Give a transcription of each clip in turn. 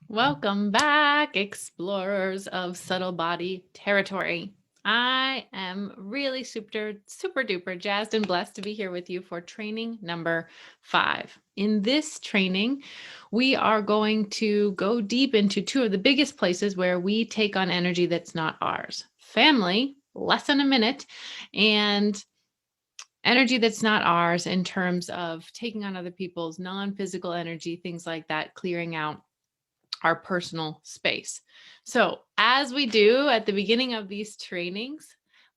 Welcome back, explorers of subtle body territory. I am really super duper jazzed and blessed to be here with you for training number 5. In this training, we are going to go deep into two of the biggest places where we take on energy that's not ours: family, less than a minute, and energy that's not ours in terms of taking on other people's non physical energy, things like that, clearing out our personal space. So, as we do at the beginning of these trainings,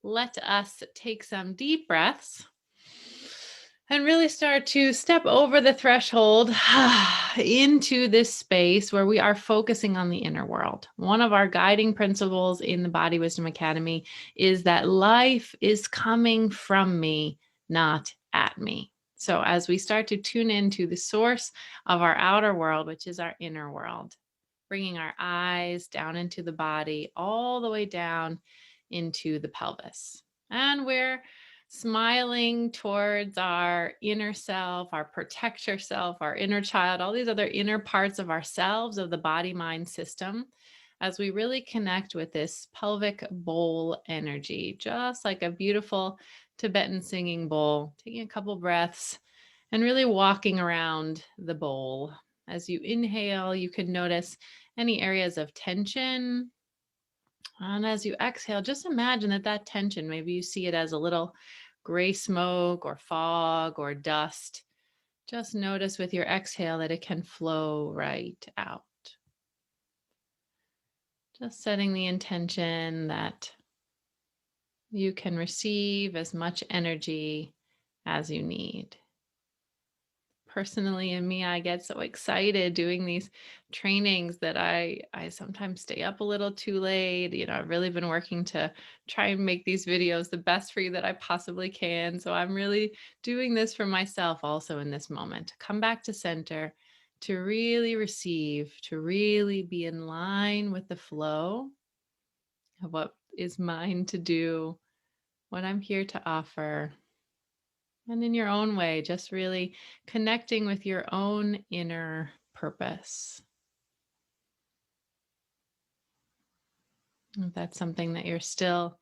let us take some deep breaths and really start to step over the threshold into this space where we are focusing on the inner world. One of our guiding principles in the Body Wisdom Academy is that life is coming from me, not at me. So, as we start to tune into the source of our outer world, which is our inner world, bringing our eyes down into the body, all the way down into the pelvis. And we're smiling towards our inner self, our protector self, our inner child, all these other inner parts of ourselves, of the body mind system, as we really connect with this pelvic bowl energy, just like a beautiful Tibetan singing bowl. Taking a couple breaths and really walking around the bowl. As you inhale, you can notice any areas of tension. And as you exhale, just imagine that tension, maybe you see it as a little gray smoke or fog or dust. Just notice with your exhale that it can flow right out. Just setting the intention that you can receive as much energy as you need. Personally, in me, I get so excited doing these trainings that I sometimes stay up a little too late. I've really been working to try and make these videos the best for you that I possibly can. So I'm really doing this for myself also in this moment, to come back to center, to really receive, to really be in line with the flow of what is mine to do, what I'm here to offer. And in your own way, just really connecting with your own inner purpose. If that's something that you're still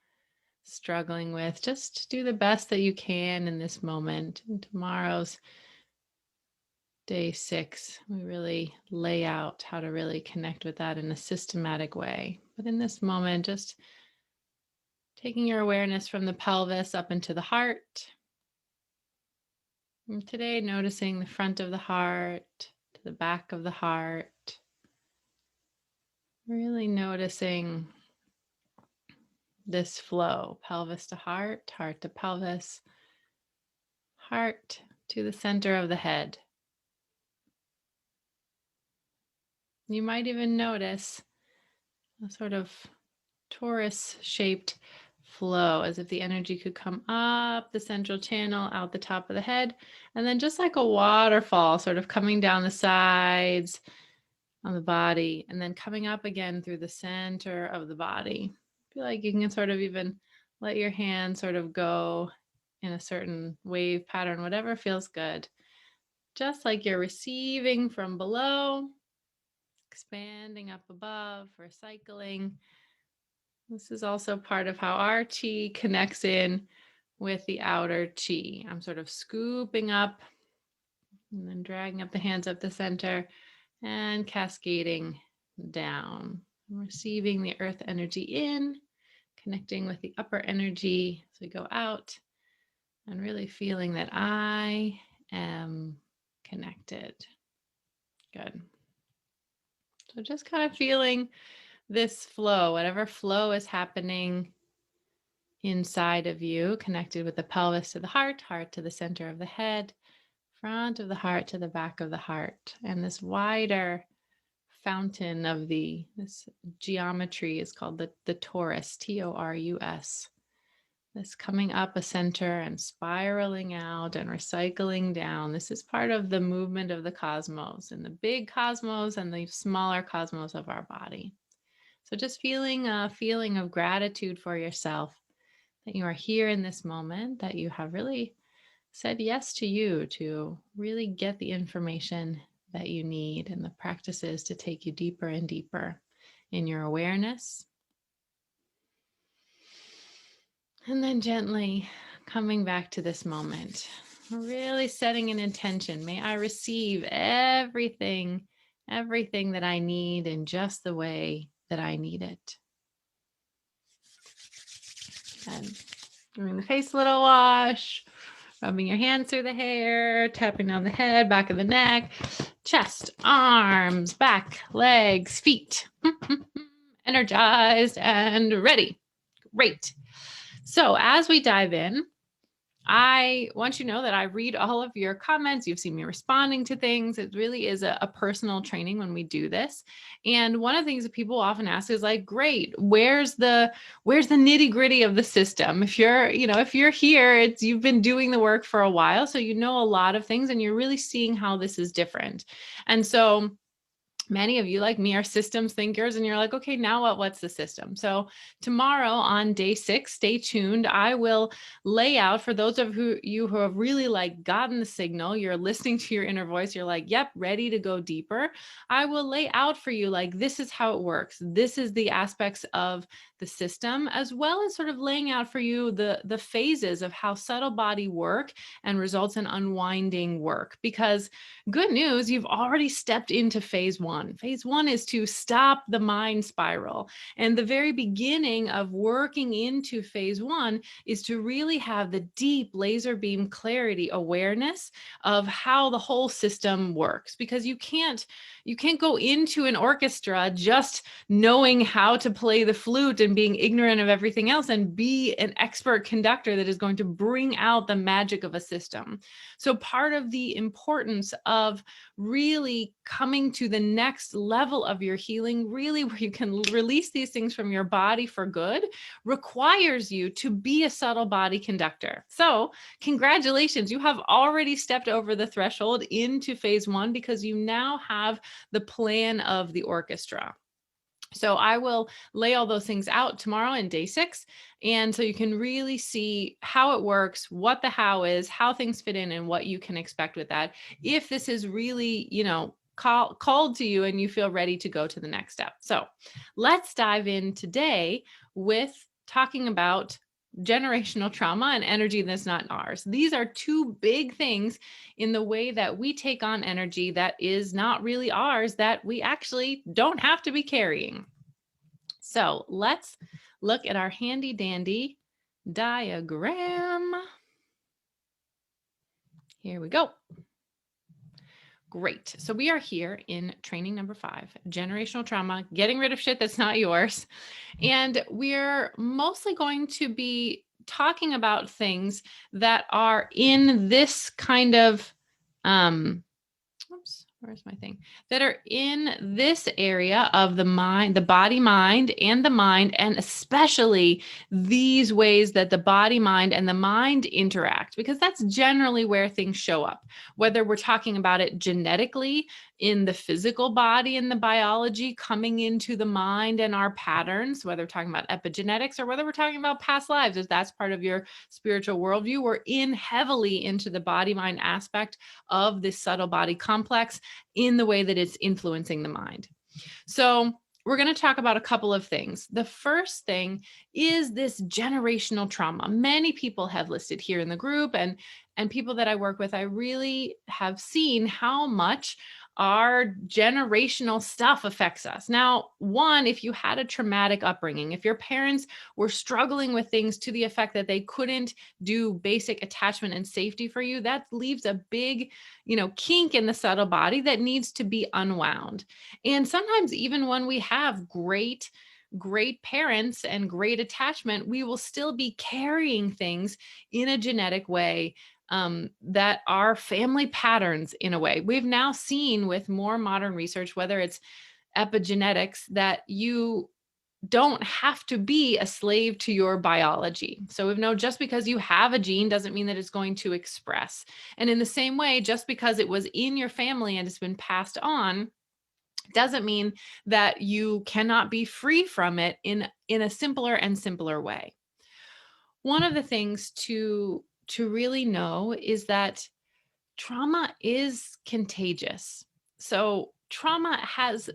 struggling with, just do the best that you can in this moment. And tomorrow's day 6, we really lay out how to really connect with that in a systematic way. But in this moment, just taking your awareness from the pelvis up into the heart. And today, noticing the front of the heart to the back of the heart. Really noticing this flow: pelvis to heart, heart to pelvis, heart to the center of the head. You might even notice a sort of torus shaped flow, as if the energy could come up the central channel, out the top of the head, and then just like a waterfall, sort of coming down the sides on the body, and then coming up again through the center of the body. I feel like you can sort of even let your hand sort of go in a certain wave pattern, whatever feels good. Just like you're receiving from below, expanding up above, recycling. This is also part of how our chi connects in with the outer chi. I'm sort of scooping up and then dragging up the hands up the center and cascading down. I'm receiving the earth energy in, connecting with the upper energy as we go out, and really feeling that I am connected. Good. So just kind of feeling this flow, whatever flow is happening inside of you, connected with the pelvis to the heart, heart to the center of the head, front of the heart to the back of the heart. And this wider fountain of this geometry is called the torus, Torus. This coming up a center and spiraling out and recycling down. This is part of the movement of the cosmos, and the big cosmos and the smaller cosmos of our body. So just feeling a feeling of gratitude for yourself, that you are here in this moment, that you have really said yes to you, to really get the information that you need and the practices to take you deeper and deeper in your awareness. And then gently coming back to this moment, really setting an intention. May I receive everything that I need in just the way that I need it. And giving the face a little wash, rubbing your hands through the hair, tapping down the head, back of the neck, chest, arms, back, legs, feet. Energized and ready. Great. So as we dive in, I want you to know that I read all of your comments. You've seen me responding to things. It really is a personal training when we do this. And one of the things that people often ask is like, great, where's the nitty gritty of the system? If you're here, you've been doing the work for a while. So you know a lot of things and you're really seeing how this is different. And so many of you, like me, are systems thinkers, and you're like, okay, now what? What's the system? So tomorrow on day 6, stay tuned. I will lay out for those of you who have really like gotten the signal, you're listening to your inner voice, you're like, yep, ready to go deeper. I will lay out for you, like, this is how it works. This is the aspects of the system, as well as sort of laying out for you the phases of how subtle body work and results in unwinding work. Because good news, you've already stepped into phase 1. Phase 1 is to stop the mind spiral. And the very beginning of working into phase 1 is to really have the deep laser beam clarity awareness of how the whole system works. Because you can't go into an orchestra just knowing how to play the flute and being ignorant of everything else and be an expert conductor that is going to bring out the magic of a system. So part of the importance of really coming to the next level of your healing, really where you can release these things from your body for good, requires you to be a subtle body conductor. So congratulations, you have already stepped over the threshold into phase 1 because you now have the plan of the orchestra. So I will lay all those things out tomorrow in day 6. And so you can really see how it works, what the how is, how things fit in, and what you can expect with that. If this is really, called to you and you feel ready to go to the next step. So let's dive in today with talking about generational trauma and energy that's not ours. These are two big things in the way that we take on energy that is not really ours, that we actually don't have to be carrying. So let's look at our handy dandy diagram. Here we go. Great. So we are here in training number 5, generational trauma, getting rid of shit that's not yours. And we're mostly going to be talking about things that are in this kind of, where's my thing? That are in this area of the mind, the body, mind, and the mind, and especially these ways that the body, mind, and the mind interact, because that's generally where things show up, whether we're talking about it genetically in the physical body and the biology coming into the mind and our patterns, whether we're talking about epigenetics or whether we're talking about past lives, if that's part of your spiritual worldview, we're in heavily into the body, mind aspect of this subtle body complex in the way that it's influencing the mind. So we're going to talk about a couple of things. The first thing is this generational trauma. Many people have listed here in the group, and people that I work with, I really have seen how much our generational stuff affects us. Now, one, if you had a traumatic upbringing, if your parents were struggling with things to the effect that they couldn't do basic attachment and safety for you, that leaves a big, kink in the subtle body that needs to be unwound. And sometimes even when we have great parents and great attachment, we will still be carrying things in a genetic way that are family patterns in a way. We've now seen with more modern research, whether it's epigenetics, that you don't have to be a slave to your biology. So we know just because you have a gene doesn't mean that it's going to express. And in the same way, just because it was in your family and it's been passed on, doesn't mean that you cannot be free from it in a simpler and simpler way. One of the things to really know is that trauma is contagious. So trauma has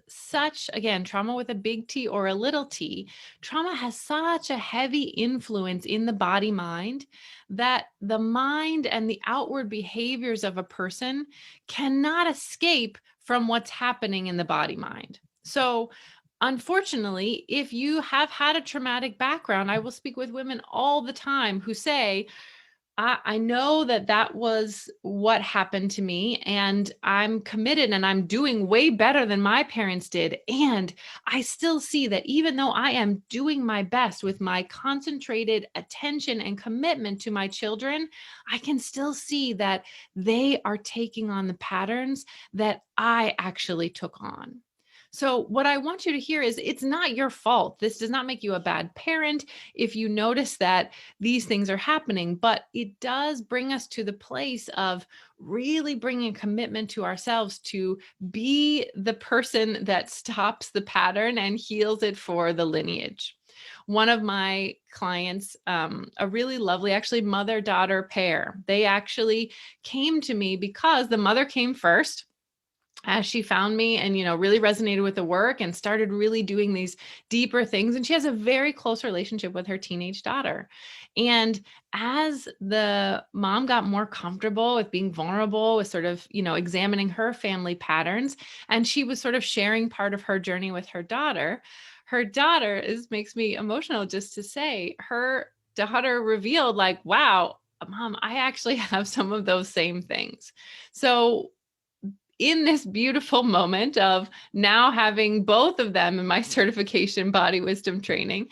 again, trauma with a big T or a little t, trauma has such a heavy influence in the body mind that the mind and the outward behaviors of a person cannot escape from what's happening in the body mind. So, unfortunately, if you have had a traumatic background, I will speak with women all the time who say, I know that that was what happened to me, and I'm committed and I'm doing way better than my parents did. And I still see that even though I am doing my best with my concentrated attention and commitment to my children, I can still see that they are taking on the patterns that I actually took on. So, what I want you to hear is it's not your fault. This does not make you a bad parent if you notice that these things are happening, but it does bring us to the place of really bringing commitment to ourselves to be the person that stops the pattern and heals it for the lineage. One of my clients, a really lovely, actually mother-daughter pair, they actually came to me because the mother came first as she found me and really resonated with the work and started really doing these deeper things, and she has a very close relationship with her teenage daughter. And as the mom got more comfortable with being vulnerable, with sort of examining her family patterns, and she was sort of sharing part of her journey with her daughter is makes me emotional just to say, her daughter revealed, like, wow, mom, I actually have some of those same things. So in this beautiful moment of now having both of them in my certification body wisdom training,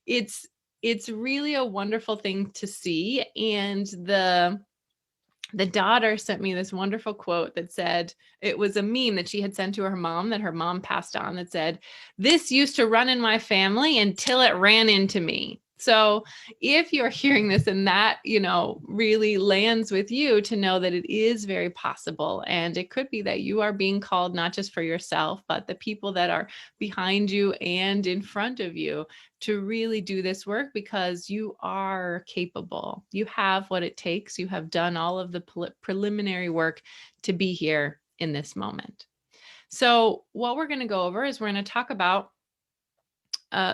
it's it's really a wonderful thing to see. And the daughter sent me this wonderful quote that said, it was a meme that she had sent to her mom that her mom passed on, that said, "This used to run in my family until it ran into me." So if you're hearing this and that, really lands with you, to know that it is very possible. And it could be that you are being called not just for yourself, but the people that are behind you and in front of you, to really do this work, because you are capable. You have what it takes. You have done all of the preliminary work to be here in this moment. So what we're going to go over is we're going to talk about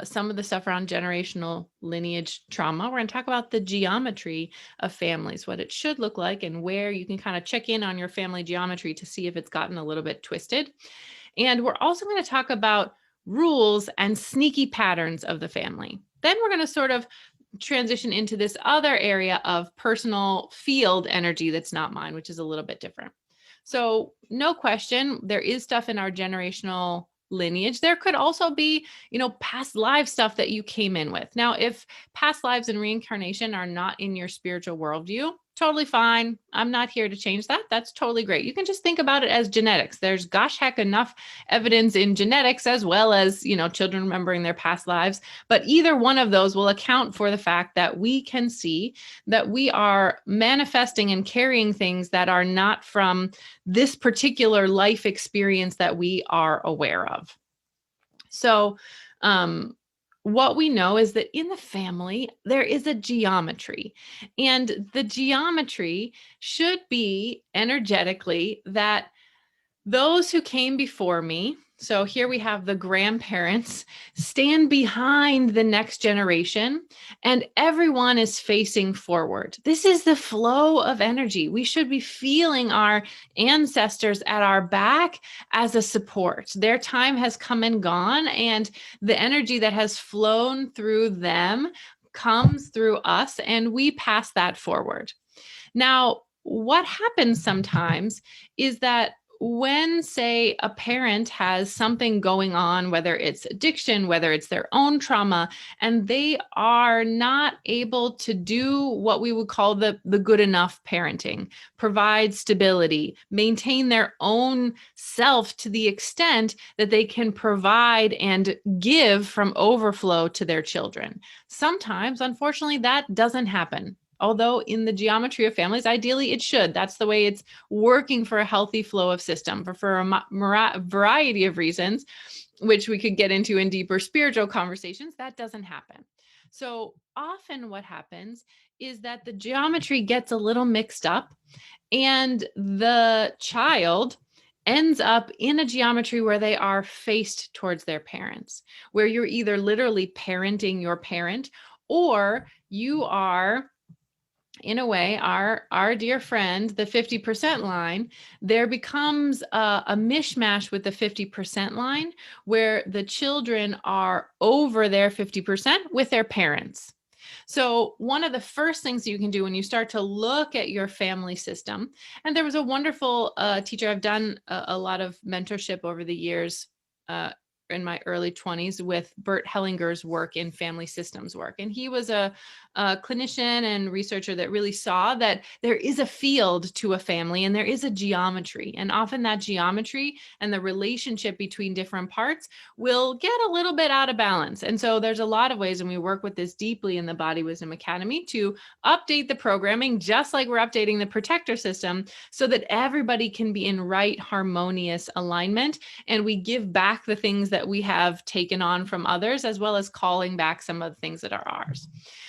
some of the stuff around generational lineage trauma. We're going to talk about the geometry of families, what it should look like, and where you can kind of check in on your family geometry to see if it's gotten a little bit twisted. And we're also going to talk about rules and sneaky patterns of the family. Then we're going to sort of transition into this other area of personal field energy that's not mine, which is a little bit different. So, no question, there is stuff in our generational lineage. There could also be, past life stuff that you came in with. Now, if past lives and reincarnation are not in your spiritual worldview, totally fine. I'm not here to change that. That's totally great. You can just think about it as genetics. There's gosh heck enough evidence in genetics, as well as, children remembering their past lives. But either one of those will account for the fact that we can see that we are manifesting and carrying things that are not from this particular life experience that we are aware of. So, what we know is that in the family, there is a geometry, and the geometry should be energetically that those who came before me, so here we have the grandparents, stand behind the next generation, and everyone is facing forward. This is the flow of energy. We should be feeling our ancestors at our back as a support. Their time has come and gone, and the energy that has flown through them comes through us, and we pass that forward. Now, what happens sometimes is that when, say, a parent has something going on, whether it's addiction, whether it's their own trauma, and they are not able to do what we would call the good enough parenting, provide stability, maintain their own self to the extent that they can provide and give from overflow to their children. Sometimes, unfortunately, that doesn't happen. Although in the geometry of families, ideally it should. That's the way it's working for a healthy flow of system. But for a variety of reasons, which we could get into in deeper spiritual conversations, that doesn't happen. So often what happens is that the geometry gets a little mixed up, and the child ends up in a geometry where they are faced towards their parents, where you're either literally parenting your parent, or you are, in a way, our dear friend, the 50% line. There becomes a mishmash with the 50% line where the children are over their 50% with their parents. So one of the first things you can do when you start to look at your family system, and there was a wonderful teacher, I've done a lot of mentorship over the years, uh, in my early 20s with Bert Hellinger's work in family systems work. And he was a clinician and researcher that really saw that there is a field to a family and there is a geometry. And often that geometry and the relationship between different parts will get a little bit out of balance. And so there's a lot of ways, and we work with this deeply in the Body Wisdom Academy, to update the programming, just like we're updating the protector system, so that everybody can be in right, harmonious alignment. And we give back the things that we have taken on from others, as well as calling back some of the things that are ours.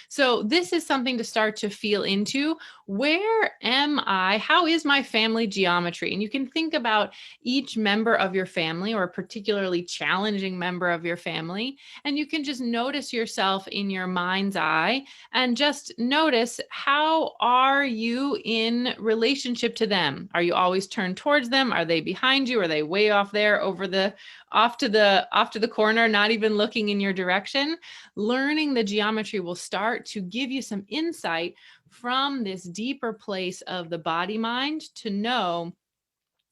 So this is something to start to feel into. Where am I? How is my family geometry? And you can think about each member of your family, or a particularly challenging member of your family, and you can just notice yourself in your mind's eye and just notice, how are you in relationship to them? Are you always turned towards them? Are they behind you? Are they way off there, over the off to the corner, not even looking in your direction? Learning the geometry will start to give you some insight from this deeper place of the body mind to know,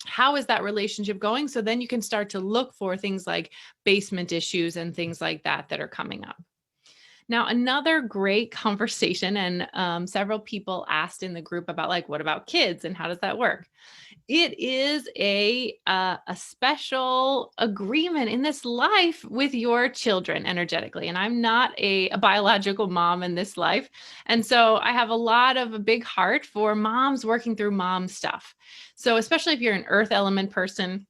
how is that relationship going? So then you can start to look for things like basement issues and things like that that are coming up. Now, another great conversation, and several people asked in the group about, like, what about kids and how does that work? It is a special agreement in this life with your children energetically. And I'm not a biological mom in this life. And so I have a big heart for moms working through mom stuff. So especially if you're an earth element person,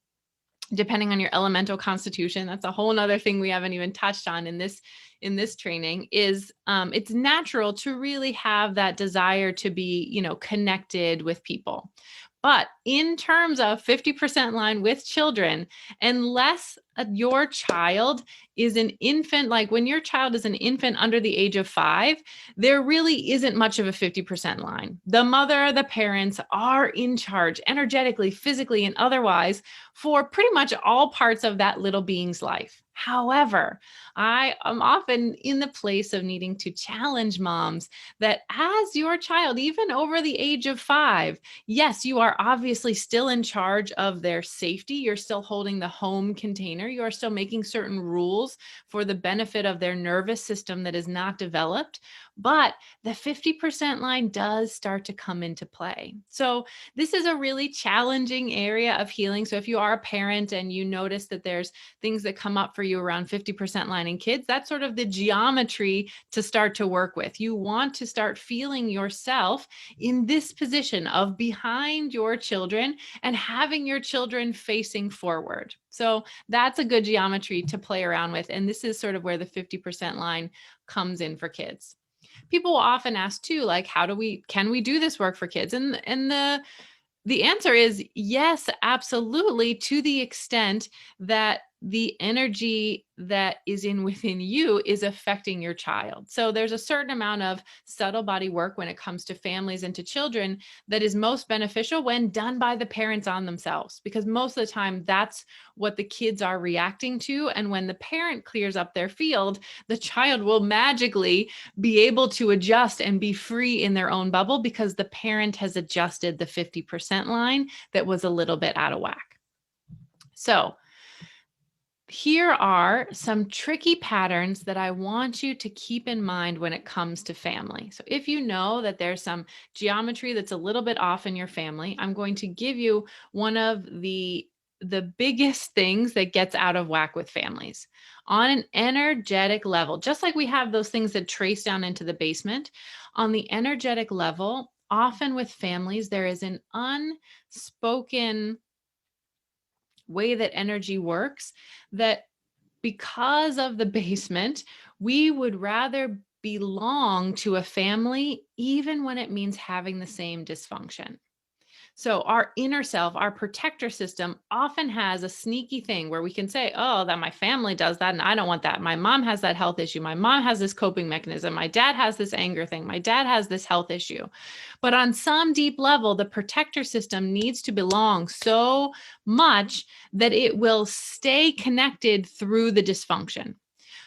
depending on your elemental constitution, that's a whole nother thing we haven't even touched on in this training, is it's natural to really have that desire to be, connected with people. But in terms of 50% line with children, unless your child is an infant, like when your child is an infant under the age of 5, there really isn't much of a 50% line. The mother, the parents are in charge energetically, physically, and otherwise for pretty much all parts of that little being's life. However, I am often in the place of needing to challenge moms that, as your child, even over the age of 5, yes, you are obviously still in charge of their safety. You're still holding the home container. You are still making certain rules for the benefit of their nervous system that is not developed. But the 50% line does start to come into play. So this is a really challenging area of healing. So if you are a parent and you notice that there's things that come up for you around 50% line in kids, that's sort of the geometry to start to work with. You want to start feeling yourself in this position of behind your children and having your children facing forward. So that's a good geometry to play around with. And this is sort of where the 50% line comes in for kids. People will often ask too, like, can we do this work for kids? And the answer is yes, absolutely, to the extent that the energy that is within you is affecting your child. So there's a certain amount of subtle body work when it comes to families and to children that is most beneficial when done by the parents on themselves, because most of the time that's what the kids are reacting to. And when the parent clears up their field, the child will magically be able to adjust and be free in their own bubble, because the parent has adjusted the 50% line that was a little bit out of whack. So here are some tricky patterns that I want you to keep in mind when it comes to family. So if you know that there's some geometry that's a little bit off in your family, I'm going to give you one of the biggest things that gets out of whack with families on an energetic level. Just like we have those things that trace down into the basement, on the energetic level, often with families, there is an unspoken way that energy works, that because of the basement, we would rather belong to a family, even when it means having the same dysfunction. So our inner self, our protector system often has a sneaky thing where we can say, oh, that my family does that and I don't want that. My mom has that health issue. My mom has this coping mechanism. My dad has this anger thing. My dad has this health issue. But on some deep level, the protector system needs to belong so much that it will stay connected through the dysfunction.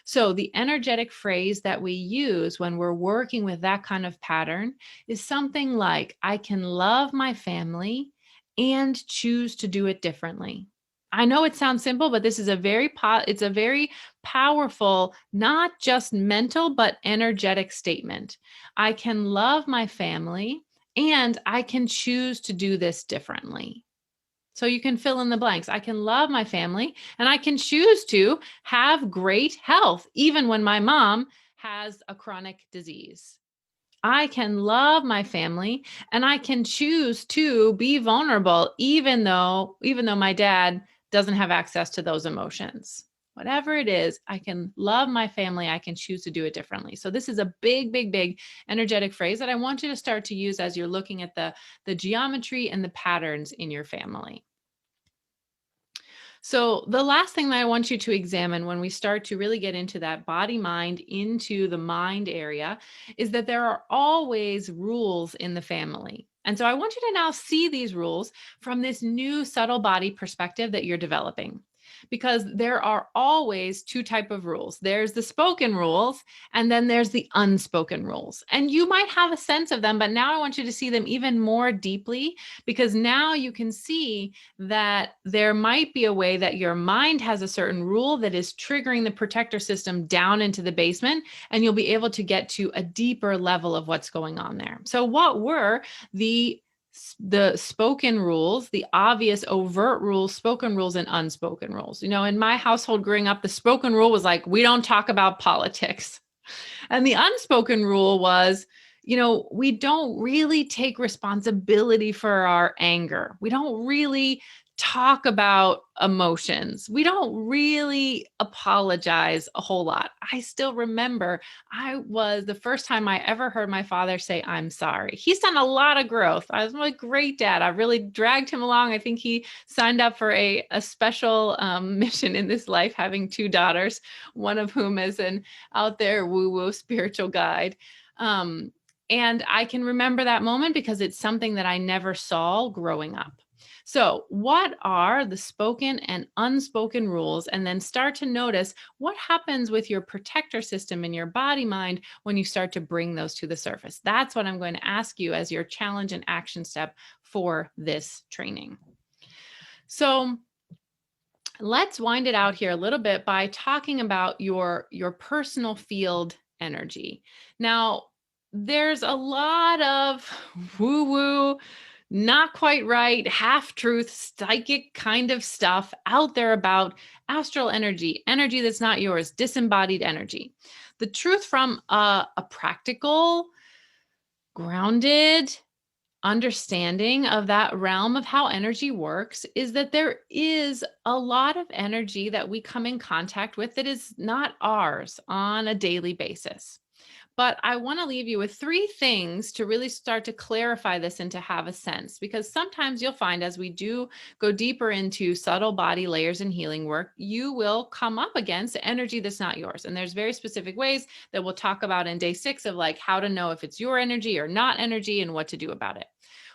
So, the energetic phrase that we use when we're working with that kind of pattern is something like, I can love my family and choose to do it differently. I know it sounds simple, but this is it's a very powerful, not just mental, but energetic statement. I can love my family and I can choose to do this differently. So you can fill in the blanks. I can love my family and I can choose to have great health, even when my mom has a chronic disease. I can love my family and I can choose to be vulnerable, even though my dad doesn't have access to those emotions. Whatever it is, I can love my family. I can choose to do it differently. So this is a big, big, big energetic phrase that I want you to start to use as you're looking at the geometry and the patterns in your family. So, the last thing that I want you to examine when we start to really get into that body mind, into the mind area, is that there are always rules in the family. And so, I want you to now see these rules from this new subtle body perspective that you're developing. Because there are always two type of rules. There's the spoken rules and then there's the unspoken rules. And you might have a sense of them, but now I want you to see them even more deeply because now you can see that there might be a way that your mind has a certain rule that is triggering the protector system down into the basement, and you'll be able to get to a deeper level of what's going on there. So, what were the spoken rules, the obvious overt rules, spoken rules, and unspoken rules? In my household growing up, the spoken rule was like, we don't talk about politics. And the unspoken rule was, we don't really take responsibility for our anger. We don't really talk about emotions. We don't really apologize a whole lot. I still remember the first time I ever heard my father say, I'm sorry. He's done a lot of growth. I was a great dad. I really dragged him along. I think he signed up for a special mission in this life, having two daughters, one of whom is an out there woo-woo spiritual guide. And I can remember that moment because it's something that I never saw growing up. So, what are the spoken and unspoken rules? And then start to notice what happens with your protector system in your body mind when you start to bring those to the surface. That's what I'm going to ask you as your challenge and action step for this training. So, let's wind it out here a little bit by talking about your personal field energy. Now, there's a lot of woo-woo, not quite right, half truth, psychic kind of stuff out there about astral energy, energy that's not yours, disembodied energy. The truth from a practical, grounded understanding of that realm of how energy works is that there is a lot of energy that we come in contact with that is not ours on a daily basis. But I want to leave you with three things to really start to clarify this and to have a sense, because sometimes you'll find as we do go deeper into subtle body layers and healing work, you will come up against energy that's not yours. And there's very specific ways that we'll talk about in day 6 of like how to know if it's your energy or not energy and what to do about it.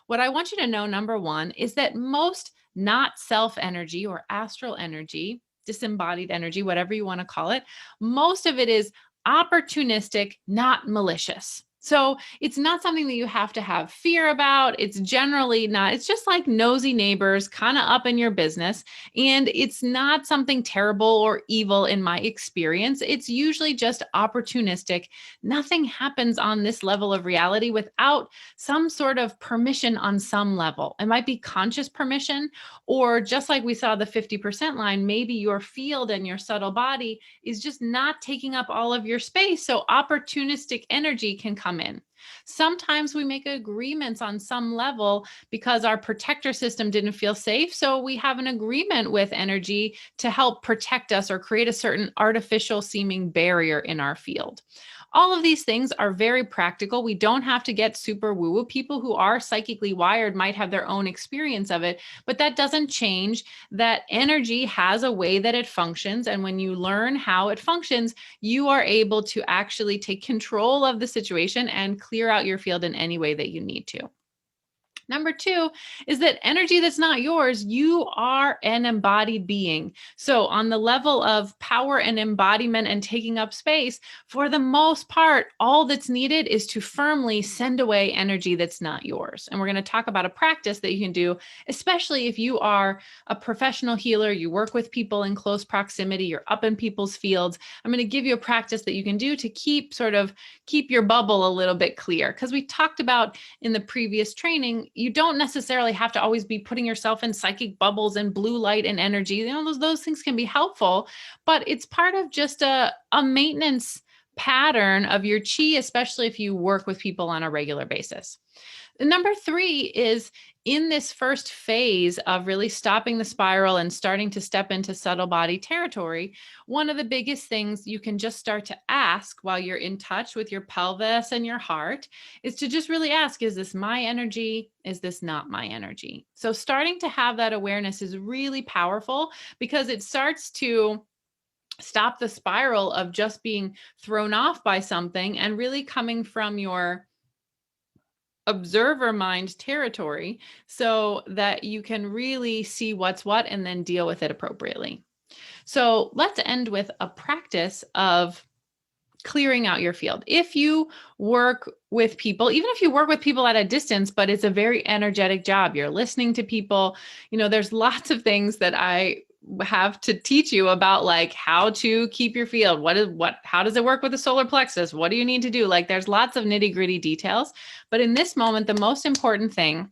What I want you to know, number one, is that most not self energy or astral energy, disembodied energy, whatever you want to call it, most of it is opportunistic, not malicious. So it's not something that you have to have fear about. It's generally not, it's just like nosy neighbors kind of up in your business. And it's not something terrible or evil in my experience. It's usually just opportunistic. Nothing happens on this level of reality without some sort of permission on some level. It might be conscious permission, or just like we saw the 50% line, maybe your field and your subtle body is just not taking up all of your space. So opportunistic energy can come in. Sometimes we make agreements on some level because our protector system didn't feel safe. So we have an agreement with energy to help protect us or create a certain artificial seeming barrier in our field. All of these things are very practical. We don't have to get super woo woo. People who are psychically wired might have their own experience of it, but that doesn't change that energy has a way that it functions. And when you learn how it functions, you are able to actually take control of the situation and clear out your field in any way that you need to. Number two is that energy that's not yours, you are an embodied being. So, on the level of power and embodiment and taking up space, for the most part, all that's needed is to firmly send away energy that's not yours. And we're going to talk about a practice that you can do, especially if you are a professional healer, you work with people in close proximity, you're up in people's fields. I'm going to give you a practice that you can do to keep your bubble a little bit clear. Because we talked about in the previous training, you don't necessarily have to always be putting yourself in psychic bubbles and blue light and energy. Those things can be helpful, but it's part of just a maintenance pattern of your chi, especially if you work with people on a regular basis. Number three is in this first phase of really stopping the spiral and starting to step into subtle body territory, one of the biggest things you can just start to ask while you're in touch with your pelvis and your heart is to just really ask, is this my energy? Is this not my energy? So starting to have that awareness is really powerful because it starts to stop the spiral of just being thrown off by something and really coming from your observer mind territory so that you can really see what's what and then deal with it appropriately. So let's end with a practice of clearing out your field. If you work with people, even if you work with people at a distance, but it's a very energetic job, you're listening to people, there's lots of things that I have to teach you about, like how to keep your field. How does it work with the solar plexus? What do you need to do? Like there's lots of nitty-gritty details, but in this moment, the most important thing,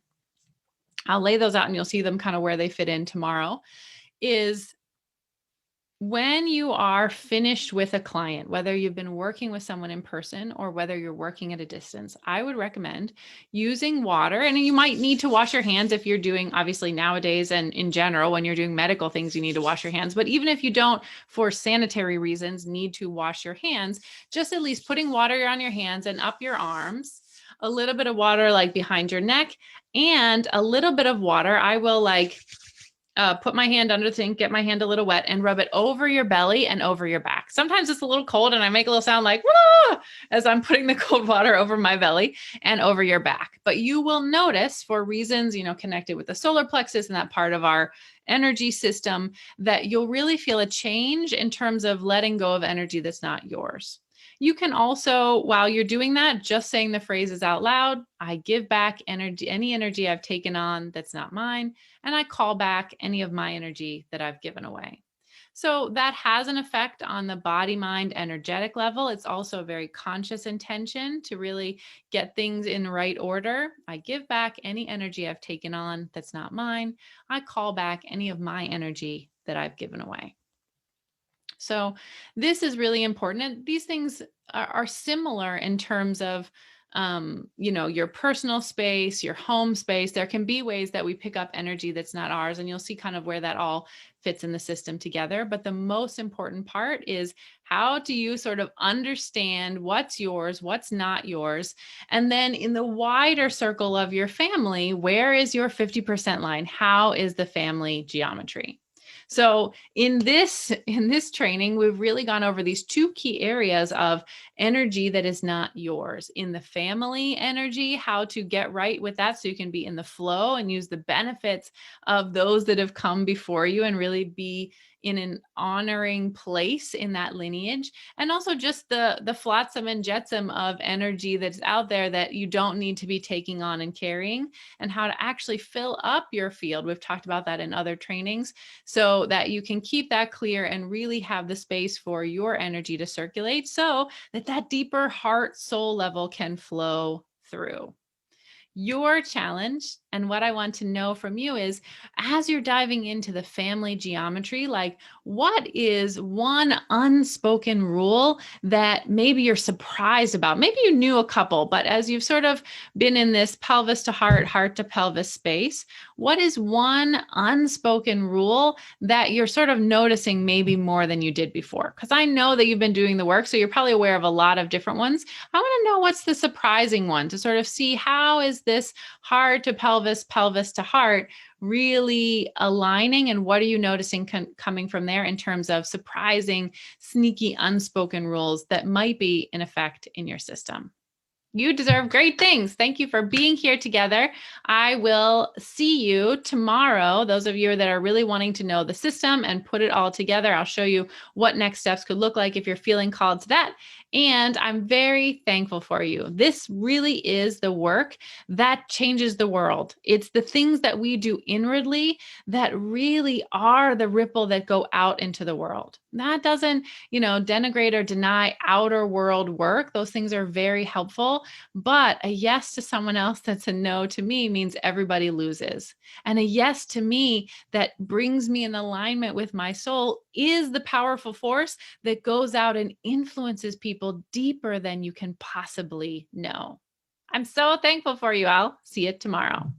I'll lay those out and you'll see them kind of where they fit in tomorrow, is when you are finished with a client, whether you've been working with someone in person or whether you're working at a distance, I would recommend using water. And you might need to wash your hands if you're doing, obviously nowadays and in general, when you're doing medical things, you need to wash your hands. But even if you don't, for sanitary reasons, need to wash your hands, just at least putting water on your hands and up your arms, a little bit of water like behind your neck, and a little bit of water. I will put my hand under the sink, get my hand a little wet, and rub it over your belly and over your back. Sometimes it's a little cold and I make a little sound like, wah, as I'm putting the cold water over my belly and over your back. But you will notice, for reasons, connected with the solar plexus and that part of our energy system, that you'll really feel a change in terms of letting go of energy that's not yours. You can also, while you're doing that, just saying the phrases out loud, I give back energy, any energy I've taken on that's not mine, and I call back any of my energy that I've given away. So that has an effect on the body, mind, energetic level. It's also a very conscious intention to really get things in right order. I give back any energy I've taken on that's not mine. I call back any of my energy that I've given away. So this is really important. And these things are similar in terms of, your personal space, your home space. There can be ways that we pick up energy that's not ours, and you'll see kind of where that all fits in the system together. But the most important part is, how do you sort of understand what's yours, what's not yours? And then in the wider circle of your family, where is your 50% line? How is the family geometry? So in this training, we've really gone over these two key areas of energy that is not yours. In the family energy, how to get right with that so you can be in the flow and use the benefits of those that have come before you and really be in an honoring place in that lineage. And also just the flotsam and jetsam of energy that's out there that you don't need to be taking on and carrying, and how to actually fill up your field. We've talked about that in other trainings, so that you can keep that clear and really have the space for your energy to circulate so that that deeper heart soul level can flow through. Your challenge, and what I want to know from you, is as you're diving into the family geometry, like, what is one unspoken rule that maybe you're surprised about? Maybe you knew a couple, but as you've sort of been in this pelvis to heart, heart to pelvis space, what is one unspoken rule that you're sort of noticing maybe more than you did before? Because I know that you've been doing the work, so you're probably aware of a lot of different ones. I want to know what's the surprising one to sort of see how is this heart to pelvis, pelvis to heart really aligning, and what are you noticing coming from there in terms of surprising, sneaky, unspoken rules that might be in effect in your system? You deserve great things. Thank you for being here together. I will see you tomorrow. Those of you that are really wanting to know the system and put it all together, I'll show you what next steps could look like if you're feeling called to that. And I'm very thankful for you. This really is the work that changes the world. It's the things that we do inwardly that really are the ripple that go out into the world. That doesn't, denigrate or deny outer world work. Those things are very helpful. But a yes to someone else that's a no to me means everybody loses. And a yes to me that brings me in alignment with my soul is the powerful force that goes out and influences people deeper than you can possibly know. I'm so thankful for you. I'll see you tomorrow.